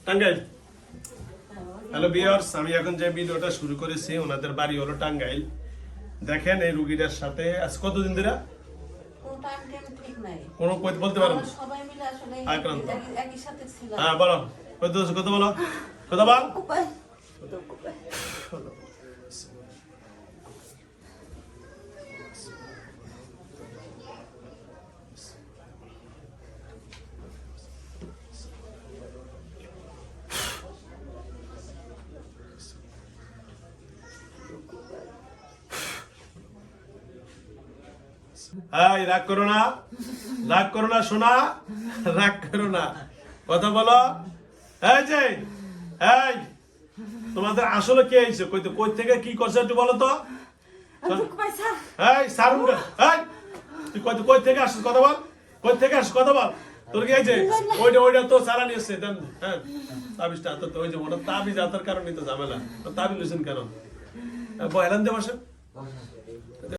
Tangail. Hello viewers, আমি এখন যে ভিডিওটা শুরু করেছি ওনাদের বাড়ি হলো টাঙ্গাইল। দেখেন এই রুগীটার সাথে আজ কতদিন ধরে কোনো বলতে পারো আক্রান্ত। হ্যাঁ বলো, কত বলো, কথা বল। রাগ করো না, রাগ করো না সোনা, রাগ করো না, কথা বলো। এই যে এই তোমাদের আসলে কি হয়েছে, কই থেকে কি করছে একটু বলো তো। এই সারুন, এই তুই কই থেকে আসছিস, কথা বল, কই থেকে আসছিস, কথা বল। তোর কি হয়েছে? ওইটা তো সারা নিয়েছে দেন। হ্যাঁ তাবিজটা তো ওই যে ওটা তাবিজ আতার কারণে তো ঝামেলা। তাবিজ লইছেন কেন? বহেলান দে বসে।